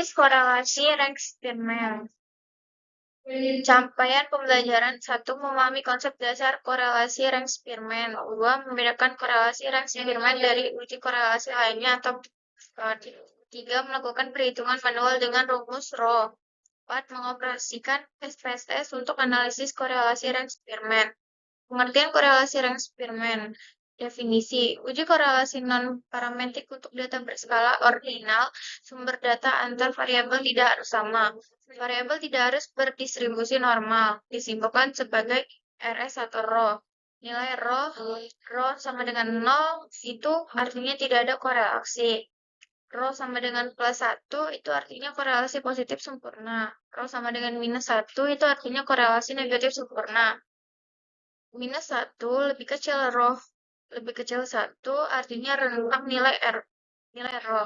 Analisis korelasi rank Spearman. Capaian pembelajaran 1. Memahami konsep dasar korelasi rank Spearman. 2. Membedakan korelasi rank Spearman dari uji korelasi lainnya atau 3. Melakukan perhitungan manual dengan rumus RAW. 4. Mengoperasikan SPSS untuk analisis korelasi rank Spearman. Pengertian korelasi rank Spearman. Definisi. Uji korelasi non-parametrik untuk data berskala ordinal. Sumber data antar variabel tidak harus sama. Variabel tidak harus berdistribusi normal. Disimpulkan sebagai RS atau RAW. Nilai RAW sama dengan 0, itu artinya tidak ada korelasi. Rho sama dengan plus 1, itu artinya korelasi positif sempurna. Rho sama dengan minus 1, itu artinya korelasi negatif sempurna. Minus 1 lebih kecil Rho. Lebih kecil 1, artinya rentang nilai Rho.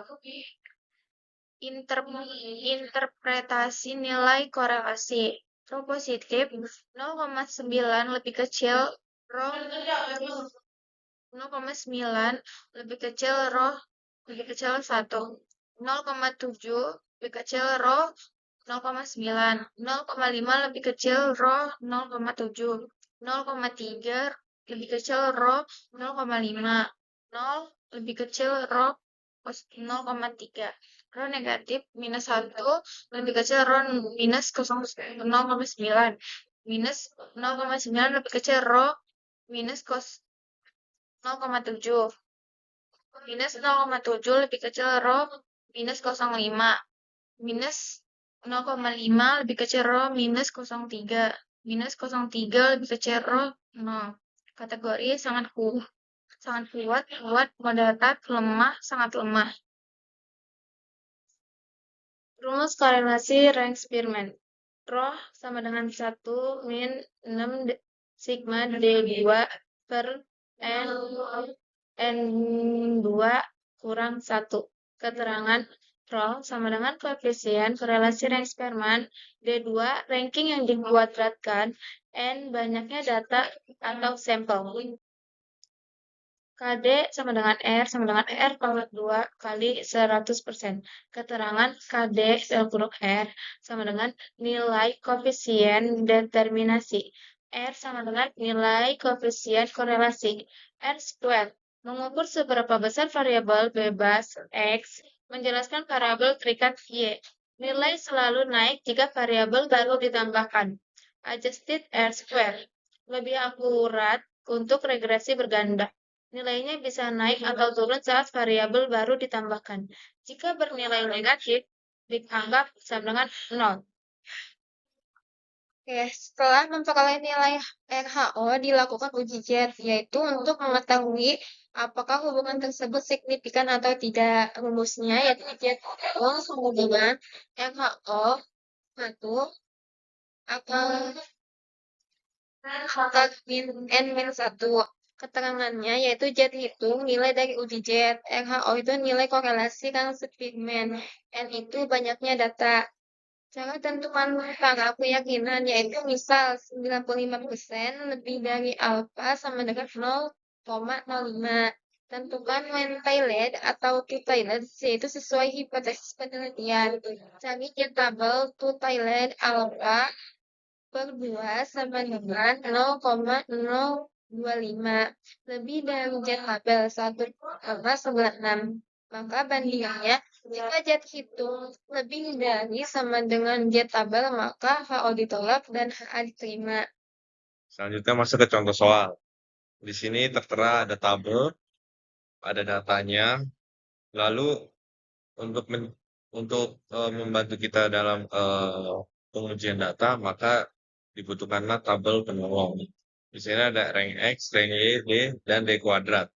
Interpretasi nilai korelasi. Rho positif 0,9 lebih kecil Rho 0,9 lebih kecil Rho lebih kecil 1. 0,7 lebih kecil Rho 0,9. 0,5 lebih kecil Rho 0,7. 0,3 lebih kecil Rho 0,5. 0 lebih kecil Rho 0,3. Rho negatif minus 1 lebih kecil Rho minus 0,9. Minus 0,9 lebih kecil Rho minus 0,7. Minus 0,7 lebih kecil Rho minus 0,5. Minus 0,5 lebih kecil Rho minus 0,3. Minus 0,3 lebih kecil Rho 0. Kategori sangat kuat, moderat, lemah, sangat lemah. Rumus korelasi rank Spearman. Rho sama dengan 1 min 6 sigma D2 per N2 kurang 1. Keterangan Rho sama dengan koefisien korelasi rank Spearman D2 ranking yang dikuadratkan N banyaknya data atau sampel. KD sama dengan R pangkat 2 kali 100%. Keterangan KD dalam kurung R sama dengan nilai koefisien determinasi. R sama dengan nilai koefisien korelasi. R square mengukur seberapa besar variabel bebas X menjelaskan variabel terikat Y. Nilai selalu naik jika variabel baru ditambahkan. Adjusted R square lebih akurat untuk regresi berganda. Nilainya bisa naik atau turun saat variabel baru ditambahkan. Jika bernilai negatif, dianggap sama dengan 0. Oke, setelah memperoleh nilai RHO, dilakukan uji Z, yaitu untuk mengetahui apakah hubungan tersebut signifikan atau tidak. Rumusnya yaitu ZO sama dengan RHO 1 akan N-1. Keterangannya yaitu Z hitung nilai dari uji Z. RHO itu nilai korelasi rank Spearman. N itu banyaknya data. Cara tentukan para keyakinan yaitu misal 95% lebih dari alfa sama dengan 0,05. Tentukan when tailed atau two-tailed yaitu sesuai hipotesis penelitian. Cari tabel two-tailed alfa per 2 sama dengan 0,025. Lebih dari Z tabel 1,96. Maka bandingannya, jika Z hitung lebih dari sama dengan Z tabel, maka HO ditolak dan HA diterima. Selanjutnya masuk ke contoh soal. Di sini tertera ada tabel, ada datanya. Lalu untuk membantu kita dalam pengujian data, maka dibutuhkanlah tabel penolong. Di sini ada rank X, rank Y, D, dan D kuadrat.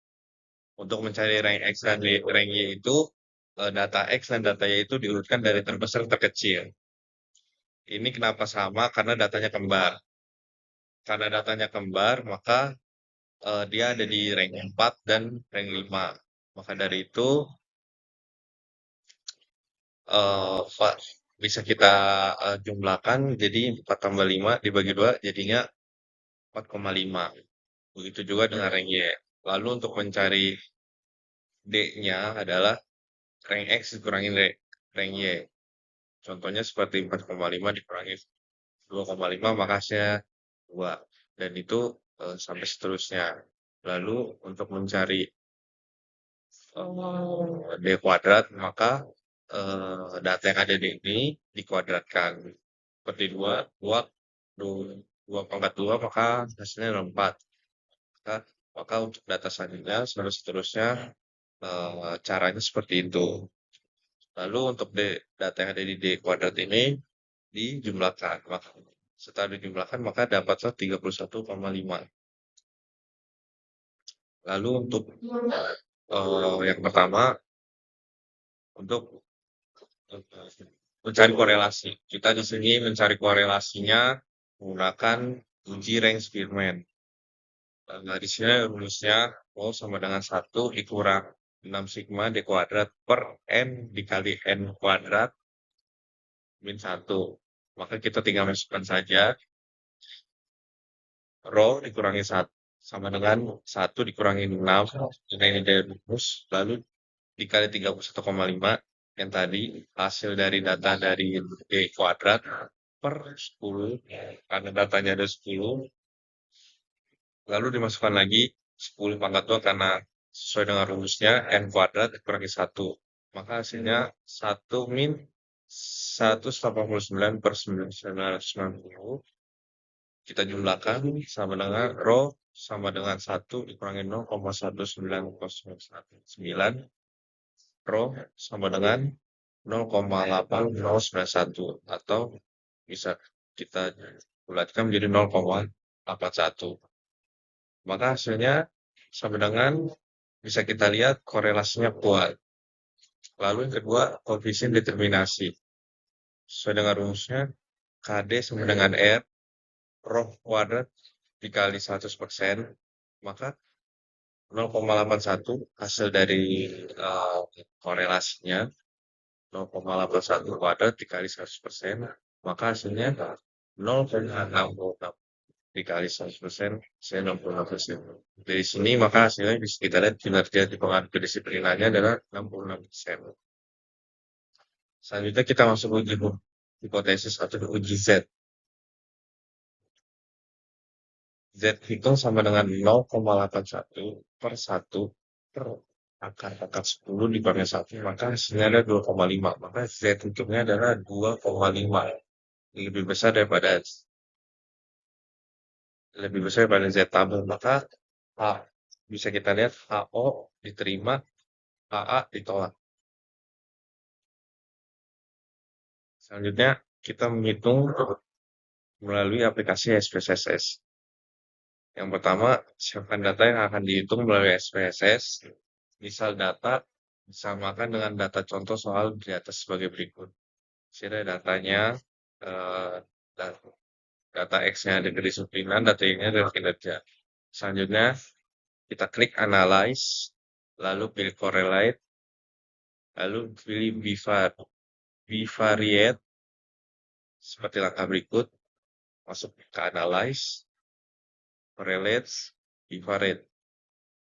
Untuk mencari rank X dan rank Y itu, data X dan data Y itu diurutkan dari terbesar ke terkecil. Ini kenapa sama? Karena datanya kembar. Karena datanya kembar, maka dia ada di rank 4 dan rank 5. Maka dari itu, bisa kita jumlahkan jadi 4 tambah 5 dibagi 2 jadinya 4,5. Begitu juga dengan rank Y. Lalu untuk mencari D-nya adalah rank X dikurangin rank Y. Contohnya seperti 4,5 dikurangi 2,5 maka hasilnya 2. Dan itu sampai seterusnya. Lalu untuk mencari D kuadrat, maka data yang ada di ini dikuadratkan. Seperti 2 pangkat 2, maka hasilnya 4. Maka untuk data selanjutnya, seterusnya caranya seperti itu. Lalu untuk data yang ada di D kuadrat ini dijumlahkan. Setelah dijumlahkan, maka dapatlah 31,5. Lalu untuk yang pertama, untuk mencari korelasi. Kita di sini mencari korelasinya menggunakan uji Renz-Spearman. Nah, di sini rumusnya O sama dengan 1 dikurang 6 sigma D kuadrat per N dikali N kuadrat min 1. Maka kita tinggal masukkan saja rho dikurangi 1 sama dengan 1 dikurangi 6, karena ini dari rumus, lalu dikali 31,5 yang tadi hasil dari data dari D kuadrat per 10, karena datanya ada 10, lalu dimasukkan lagi 10 pangkat 2 karena sesuai dengan rumusnya N kuadrat dikurangi 1. Maka hasilnya 1 min 189 per 990. Kita jumlahkan sama dengan rho sama dengan 1 dikurangi 0,19019. Rho sama dengan 0,8091 atau bisa kita bulatkan menjadi 0,81. Maka hasilnya sama dengan bisa kita lihat korelasinya kuat. Lalu yang kedua, koefisien determinasi. Sesuai dengan rumusnya, KD sama dengan R, rho kuadrat dikali 100%, maka 0,81 hasil dari korelasinya 0,81 kuadrat dikali 100%, maka hasilnya 0,66 dikali 100%, saya 66%. Dari sini maka hasilnya bisa kita lihat kinerja di pengaruh kedisiplinannya adalah 66%. Selanjutnya kita masuk uji hipotesis atau uji Z. Z hitung sama dengan 0,81 per 1 per akar 10 dikurangi 1, maka hasilnya ada 2,5. Maka Z hitungnya adalah 2,5. Lebih besar daripada Z tabel. Maka bisa kita lihat HO diterima, HA ditolak. Selanjutnya kita menghitung melalui aplikasi SPSS. Yang pertama, siapkan data yang akan dihitung melalui SPSS. Misal data disamakan dengan data contoh soal di atas sebagai berikut. Sini datanya, data X-nya ada kedisiplinan, data Y-nya adalah kinerja. Selanjutnya, kita klik Analyze, lalu pilih Correlate, lalu pilih Bivariate, seperti langkah berikut. Masuk ke Analyze, Correlate, Bivariate.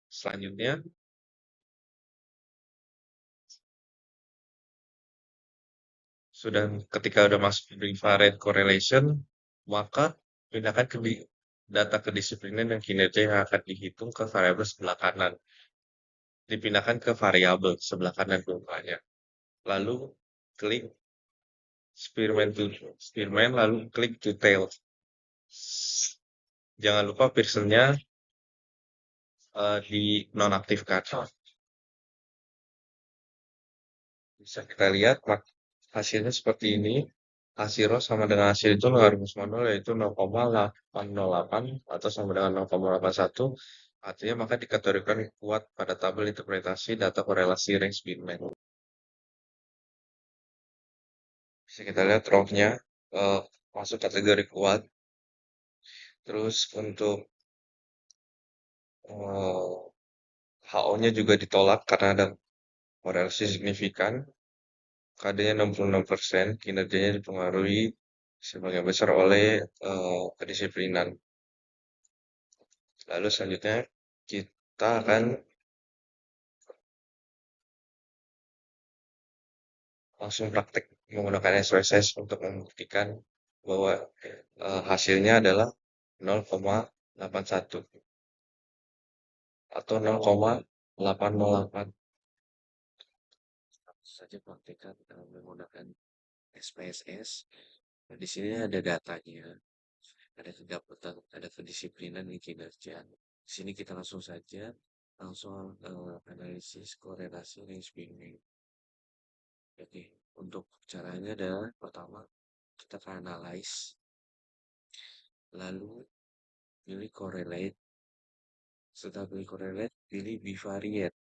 Selanjutnya, ketika sudah masuk ke Bivariate Correlation, maka pindahkan ke data kedisiplinan dan kinerja yang akan dihitung ke variabel sebelah kanan. Dipindahkan ke variabel sebelah kanan rupanya. Lalu klik Spearman, lalu klik Detail. Jangan lupa Pearson-nya dinonaktifkan. Bisa kita lihat hasilnya seperti ini. Hasil rho sama dengan hasil itu logaritmus manual yaitu 0,808 atau sama dengan 0,81. Artinya maka dikategorikan kuat pada tabel interpretasi data korelasi Renz-Spearman. Bisa kita lihat rho-nya masuk kategori kuat. Terus untuk HO-nya juga ditolak karena ada korelasi signifikan. KD-nya 66%, kinerjanya dipengaruhi sebagian besar oleh kedisiplinan. Lalu selanjutnya kita akan langsung praktek menggunakan SPSS untuk membuktikan bahwa hasilnya adalah 0,81 atau 0,808. Saja praktekkan menggunakan SPSS. Nah, di sini ada datanya, ada kedapatan, ada kedisiplinan di kinerja. Di sini kita langsung analisis korelasi range bimbing. Oke, untuk caranya adalah pertama kita akan analyze, lalu pilih correlate. Setelah pilih correlate, pilih bivariate.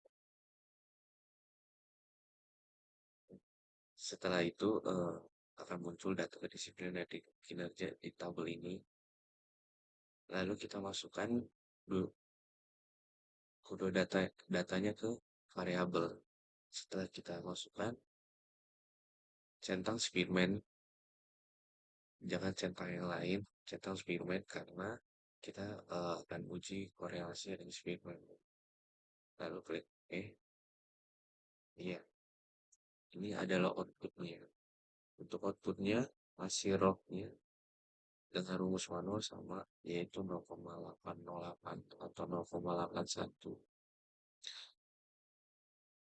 Setelah itu akan muncul data kedisiplinan di kinerja di tabel ini. Lalu kita masukkan kedua datanya ke variabel. Setelah kita masukkan, centang Spearman, jangan centang yang lain, centang Spearman karena kita akan uji korelasi dengan Spearman. Lalu klik iya, ini adalah outputnya. Untuk outputnya masih lognya dengan rumus manual sama, yaitu 0,808 atau 0,81.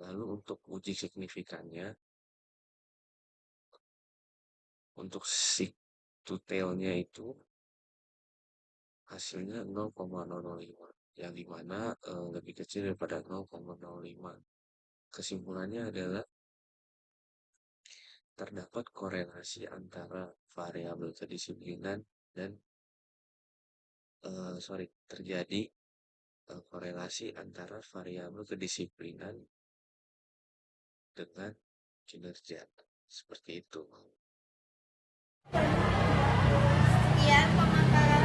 Lalu untuk uji signifikannya, untuk sig to tail-nya itu hasilnya 0,005, yang dimana lebih kecil daripada 0,05. Kesimpulannya adalah terdapat korelasi antara variabel kedisiplinan dan terjadi korelasi antara variabel kedisiplinan dengan kinerja. Seperti itu. Sekian pemaparan